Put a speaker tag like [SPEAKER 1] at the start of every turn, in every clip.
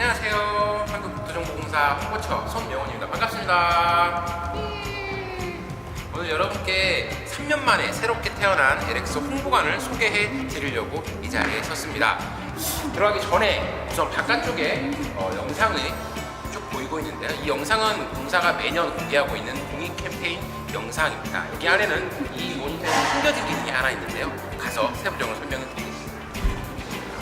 [SPEAKER 1] 안녕하세요. 한국국토정보공사 홍보처 손명원입니다. 반갑습니다. 오늘 여러분께 3년 만에 새롭게 태어난 LX 홍보관을 소개해 드리려고 이 자리에 섰습니다. 들어가기 전에 우선 바깥쪽에 영상이 쭉 보이고 있는데요. 이 영상은 공사가 매년 공개하고 있는 공익 캠페인 영상입니다. 여기 안에는 이 모니터에 숨겨진 기능이 하나 있는데요. 가서 세부적으로 설명을 드리겠습니다.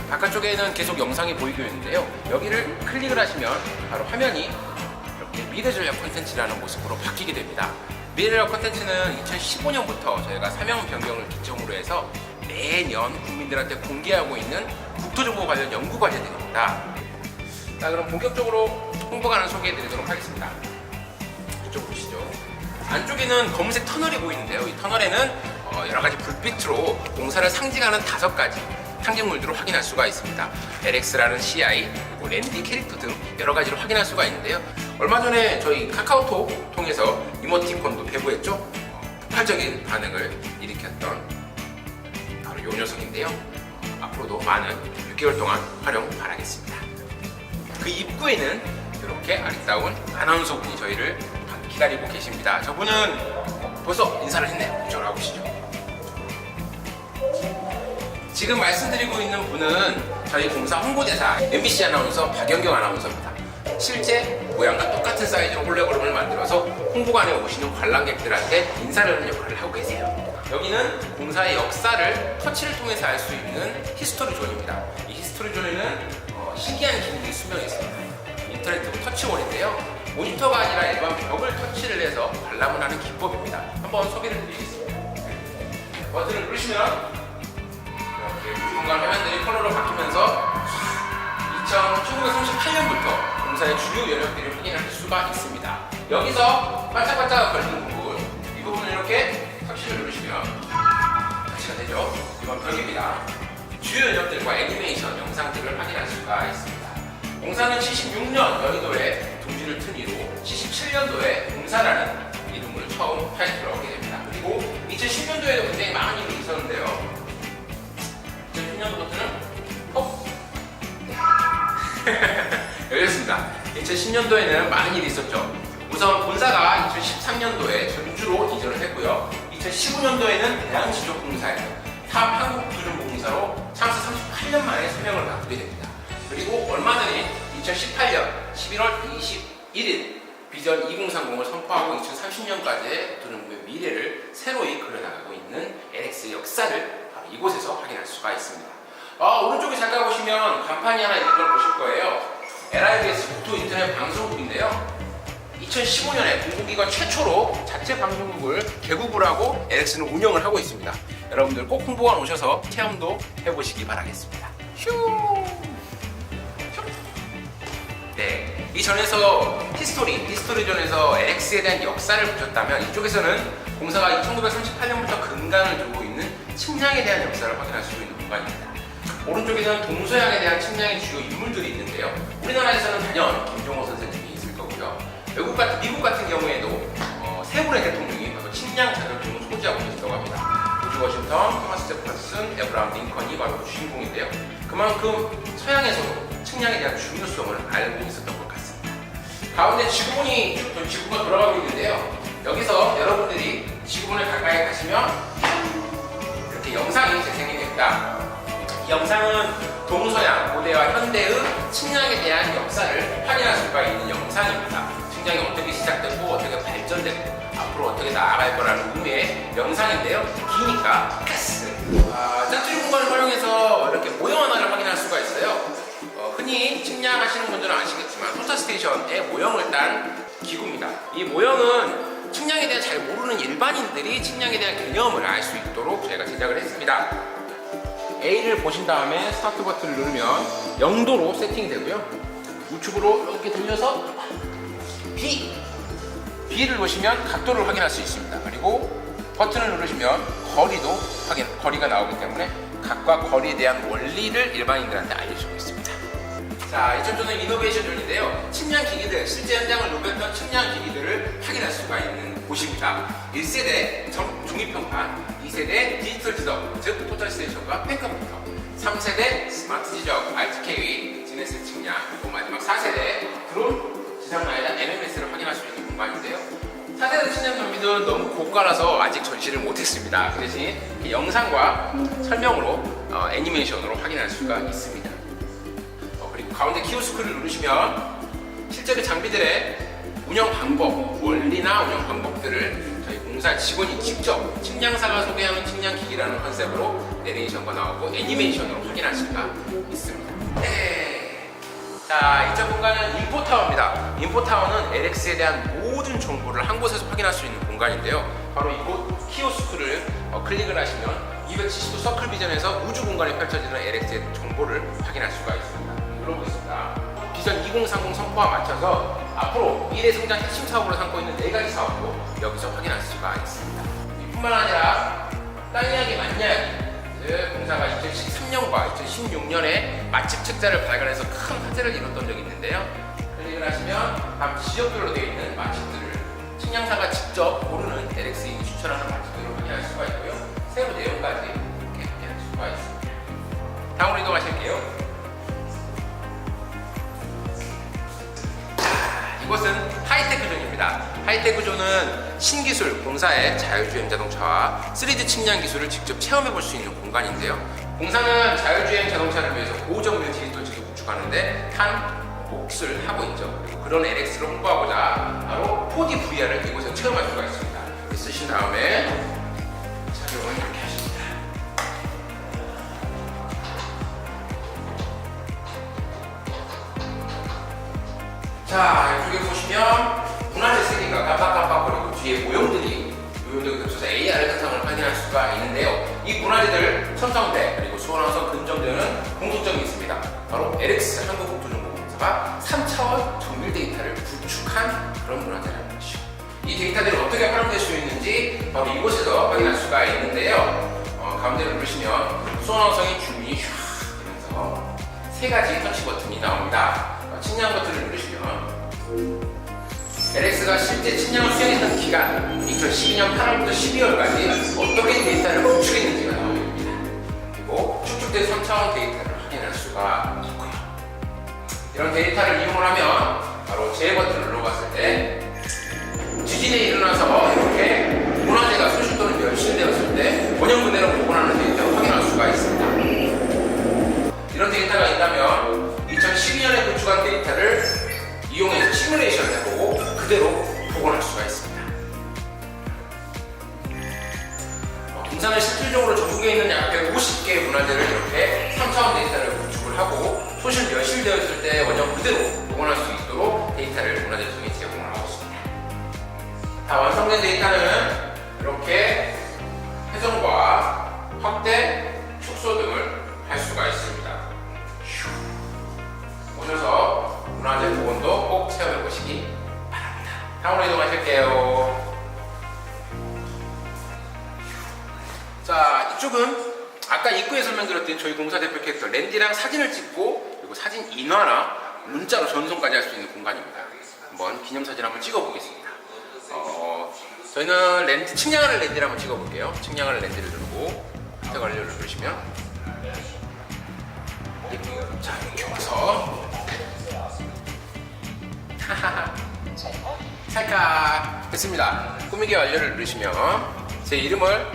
[SPEAKER 1] 바깥쪽에는 계속 영상이 보이고 있는데요. 여기를 클릭을 하시면 바로 화면이 이렇게 미래전략 콘텐츠라는 모습으로 바뀌게 됩니다. 미래전략 콘텐츠는 2015년부터 저희가 사명 변경을 기점으로 해서 매년 국민들한테 공개하고 있는 국토정보 관련 연구 과제들입니다. 자, 그럼 본격적으로 홍보관을 소개해 드리도록 하겠습니다. 이쪽 보시죠. 안쪽에는 검은색 터널이 보이는데요. 이 터널에는 여러 가지 불빛으로 공사를 상징하는 5가지 상징물들을 확인할 수가 있습니다. LX라는 CI, 그리고 랜디 캐릭터 등 여러 가지를 확인할 수가 있는데요. 얼마 전에 저희 카카오톡 통해서 이모티콘도 배부했죠. 폭발적인 반응을 일으켰던 바로 이 녀석인데요. 앞으로도 많은 6개월 동안 활용 바라겠습니다. 그 입구에는 이렇게 아리따운 아나운서 분이 저희를 기다리고 계십니다. 저분은 벌써 인사를 했네요. 이쪽으로 가보시죠. 지금 말씀드리고 있는 분은 저희 공사 홍보대사 MBC 아나운서 박연경 아나운서입니다. 실제 모양과 똑같은 사이즈로 홀로그램을 만들어서 홍보관에 오시는 관람객들한테 인사를 하는 역할을 하고 계세요. 여기는 공사의 역사를 터치를 통해서 알 수 있는 히스토리 존입니다. 이 히스토리 존에는 신기한 기능이 수명해 있습니다. 인터랙티브 터치원인데요. 모니터가 아니라 일반 벽을 터치를 해서 관람을 하는 기법입니다. 한번 소개를 드리겠습니다. 버튼을 누르시면 공간 화면들이 컬러로 바뀌면서 1938년부터 공사의 주요 영역들을 확인할 수가 있습니다. 여기서 반짝반짝 걸리는 부분, 이 부분을 이렇게 터치를 누르시면 터치가 되죠. 이건 벽입니다. 주요 영역들과 애니메이션 영상들을 확인할 수가 있습니다. 공사는 76년 여의도에 둥지를 튼 이후 77년도에 공사라는 이름을 처음 타이틀을 얻게 됩니다. 그리고 2010년도에도 굉장히 많은 일이 있었는데요. 2010년도 버튼은 열렸습니다. 2010년도에는 많은 일이 있었죠. 우선 본사가 2013년도에 전주로 이전을 했고요. 2015년도에는 대한지적공사에서 한국국토정보공사로 창사 38년 만에 서명을 바꾸게 됩니다. 그리고 얼마 전에 2018년 11월 21일 비전 2030을 선포하고 2030년까지의 국토정보의 미래를 새로이 그려나가고 있는 LX의 역사를 바로 이곳에서 확인할 수가 있습니다. 오른쪽에 잠깐 보시면 간판이 하나 있는 걸 보실 거예요. LIBS 국토 인터넷 방송국인데요. 2015년에 공공기관 최초로 자체 방송국을 개국을 하고 LX는 운영을 하고 있습니다. 여러분들 꼭 홍보관 오셔서 체험도 해보시기 바라겠습니다. 네, 이 전에서 히스토리존에서 LX에 대한 역사를 보셨다면 이쪽에서는 공사가 1938년부터 근간을 두고 있는 침량에 대한 역사를 확인할 수 있는 공간입니다. 오른쪽에는 동서양에 대한 침량의 주요 인물들이 있는데요. 우리나라에서는 단연 김종호 선생님이 있을 거고요. 미국 같은 경우에도 세 분의 대통령이 바로 침량 자격증을 소지하고 계시다고 합니다. 조지 워싱턴, 토마스 제퍼슨, 에브라함 링컨이 바로 주인공인데요. 그만큼 서양에서도 침량에 대한 중요성을 알고 있었던 것 같습니다. 가운데 지구가 돌아가고 있는데요. 여기서 여러분들이 지구본에 가까이 가시면 이렇게 영상이 재생이 됩니다. 이 영상은 동서양, 고대와 현대의 침량에 대한 역사를 확인할 수가 있는 영상입니다. 침량이 어떻게 시작되고 어떻게 발전되고 앞으로 어떻게 나아갈 거라는 의미의 영상인데요. 기니까 패스! 짝투리 공간을 활용해서 이렇게 모형 하나를 확인할 수가 있어요. 흔히 침량하시는 분들은 아시겠지만 토탈스테이션의 모형을 딴 기구입니다. 이 모형은 침량에 대해 잘 모르는 일반인들이 침량에 대한 개념을 알 수 있도록 저희가 제작을 했습니다. A를 보신 다음에 스타트 버튼을 누르면 0도로 세팅이 되고요. 우측으로 이렇게 돌려서 B를 보시면 각도를 확인할 수 있습니다. 그리고 버튼을 누르시면 거리가 나오기 때문에 각과 거리에 대한 원리를 일반인들한테 알려주고 있습니다. 자, 이쪽 존은 이노베이션 존인데요. 침량 기기들, 실제 현장을 녹였던 침량 기기들을 확인할 수가 있는 곳입니다. 1세대 중립평판, 2세대 디지털 지적, 즉 토탈스테이션과 펜컴퓨터, 3세대 스마트 지적, RTK의 지네스 측량, 그리고 마지막 기술은 너무 고가라서 아직 전시를 못했습니다. 그 대신 영상과 설명으로 애니메이션으로 확인할 수가 있습니다. 그리고 가운데 키오스크를 누르시면 실제로 장비들의 운영 방법, 원리나 운영 방법들을 저희 공사 직원이 직접 측량사가 소개하는 측량기기라는 컨셉으로 내레이션과 나오고 애니메이션으로 확인할 수가 있습니다. 네. 자, 이쪽 공간은 인포타워입니다. 인포타워는 LX에 대한 모든 정보를 한 곳에서 확인할 수 있는 공간인데요. 바로 이곳 키오스크를 클릭을 하시면 270도 서클 비전에서 우주 공간에 펼쳐지는 LX의 정보를 확인할 수가 있습니다. 눌러보겠습니다. 비전 2030 선포와 맞춰서 앞으로 미래 성장 핵심 사업으로 삼고 있는 4가지 사업도 여기서 확인할 수가 있습니다. 이뿐만 아니라 땅 이야기 만 이야기 공사가 2013년과 2016년에 맛집 책자를 발간해서 큰 화제를 이뤘던 적이 있는데요. 클릭을 하시면 각 지역별로 되어 있는 맛집들을 측량사가 직접 고르는 LX인이 추천하는 맛집들을 확인할 수가 있고요. 세부 내용까지 이렇게 확인할 수가 있습니다. 다음으로 이동하실게요. 이곳은 하이테크 존입니다. 하이테크 존은 신기술 공사의 자율주행 자동차와 3D 측량 기술을 직접 체험해 볼 수 있는 공간인데요. 공사는 자율주행 자동차를 위해서 고정밀 디지털 칩을 구축하는데 한 몫을 하고 있죠. 그리고 그런 LX를 홍보하고자 바로 4D VR을 이곳에서 체험할 수가 있습니다. 이렇게 쓰신 다음에 착용을 이렇게 하십니다. 자, 이쪽에 보시면 문화재 세계가 깜빡깜빡거리고 뒤에 모형들이 겹쳐서 AR 현상을 확인할 수가 있는데요. 이 문화재들 첨성대 그리고 수원화성 근정대는 공통점이 있습니다. 바로 LX 한국국토정보공사가 3차원 정밀 데이터를 구축한 그런 문화재라는 것이죠. 이 데이터들이 어떻게 활용될 수 있는지 바로 이곳에서 확인할 수가 있는데요. 가운데를 누르시면 수원화성의 주민이 슉 하면서 3가지 터치 버튼이 나옵니다. 측량 버튼을 누르시면 LX가 실제 측량을 수행했던 기간 2012년 8월부터 12월까지 어떻게 데이터를 구축했는지가 나옵니다. 그리고 축적된 3차원 데이터를 확인할 수가 있고요. 이런 데이터를 이용을 하면 바로 제 버튼을 눌러봤을 때 지진이 일어나서 이렇게 문화재가 소실 또는 멸실되었을 때 원형 그대로 복원하는 데이터를 확인할 수가 있습니다. 이런 데이터가 있다면 2012년에 구축한 데이터를 이용해서 시뮬레이션을 해보고 그대로 복원할 수가 있습니다. 공사는 실질적으로 전국에 있는 약 150개의 문화재를 이렇게 3차원 데이터를 구축을 하고 소실 멸실되었을 때 원형 그대로 복원할 수 있도록 데이터를 문화재 통해 제공을 하고 있습니다. 다 완성된 데이터는 이렇게 훼손과 확대, 축소 등을 할 수가 있습니다. 오셔서 문화재 복원도 꼭 체험해 보시기 바랍니다. 다음으로 이동하실게요. 자, 이쪽은 아까 입구에 설명드렸던 저희 공사 대표 캐릭터 랜디랑 사진을 찍고 그리고 사진 인화나 문자로 전송까지 할 수 있는 공간입니다. 한번 기념사진 한번 찍어보겠습니다. 저희는 랜디, 측량하는 랜디를 한번 찍어볼게요. 측량하는 랜디를 누르고 선택 완료를 누르시면 자, 이렇게 와서 찰칵 됐습니다. 꾸미기 완료를 누르시면 제 이름을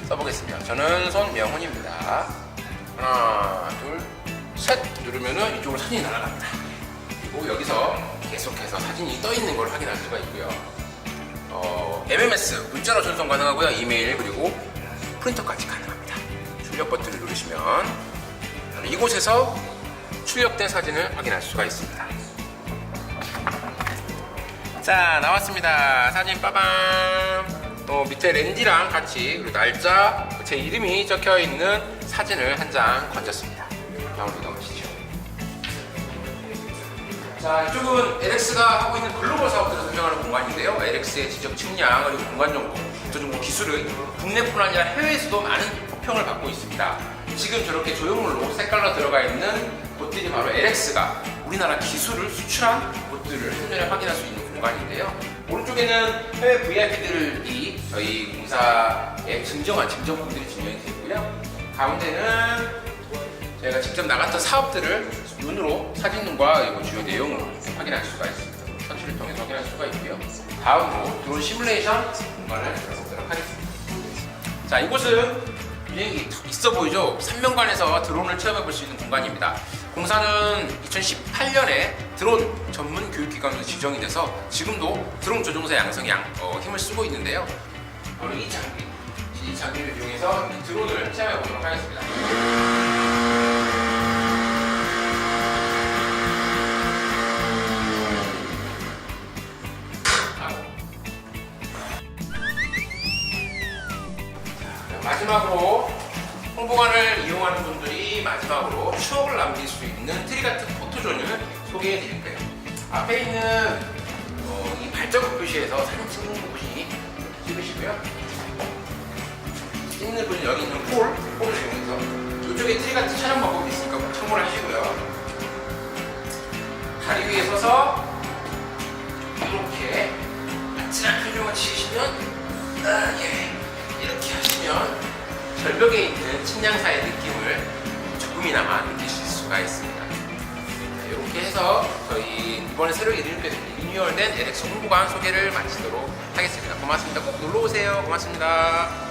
[SPEAKER 1] 써보겠습니다. 저는 손명훈입니다. 하나, 둘, 셋 누르면은 이쪽으로 사진이 날아갑니다. 그리고 여기서 계속해서 사진이 떠 있는 걸 확인할 수가 있고요. MMS 문자로 전송 가능하고요. 이메일 그리고 프린터까지 가능합니다. 출력 버튼을 누르시면 이곳에서 출력된 사진을 확인할 수가 있습니다. 자, 나왔습니다. 사진 빠밤. 또 밑에 랜디랑 같이 그리고 날짜, 제 이름이 적혀 있는 사진을 한 장 건졌습니다. 다음으로 이동하시죠. 자, 이쪽은 LX가 하고 있는 글로벌 사업들을 설명하는 공간인데요. LX의 지적 측량 그리고 공간 정보, 국토정보 기술은 국내뿐 아니라 해외에서도 많은 호평을 받고 있습니다. 지금 저렇게 조형물로 색깔로 들어가 있는 곳들이 바로 LX가 우리나라 기술을 수출한 곳들을 한눈에 확인할 수 있는 공간인데요. 오른쪽에는 해외 VIP들이 저희 공사에 증정한 증정품들이 증명이 되어 있고요. 가운데는 저희가 직접 나갔던 사업들을 눈으로 사진과 주요 내용을 확인할 수가 있습니다. 서치를 통해서 확인할 수가 있고요. 다음으로 드론 시뮬레이션 공간을 들어보도록 하겠습니다. 자, 이곳은 굉장히 있어 보이죠? 3명관에서 드론을 체험해 볼 수 있는 공간입니다. 공사는 2018년에 드론 전문 교육기관으로 지정이 돼서 지금도 드론 조종사 양성에 힘을 쓰고 있는데요. 바로 이 장비를 이용해서 이 드론을 체험해 보도록 하겠습니다. 마지막으로 홍보관을 이용하는 분들이 마지막으로 추억을 남길 수 있는 트리 같은 포토존을 소개해 드릴 거예요. 앞에 있는 이 발자국 표시에서 사진 찍는 곳이 찍으시고요. 찍는 분이 여기 있는 폴을 이용해서 이쪽에 트리 같은 촬영 방법이 있으니까 꼭 참고를 하시고요. 다리 위에 서서 이렇게 아찔한 표정을 지으시면 이렇게 하시면 절벽에 있는 침량사의 느낌을 조금이나마 느끼실 수가 있습니다. 이렇게 해서 저희 이번에 새로 리뉴얼된 LX 홍보관 소개를 마치도록 하겠습니다. 고맙습니다. 꼭 놀러오세요. 고맙습니다.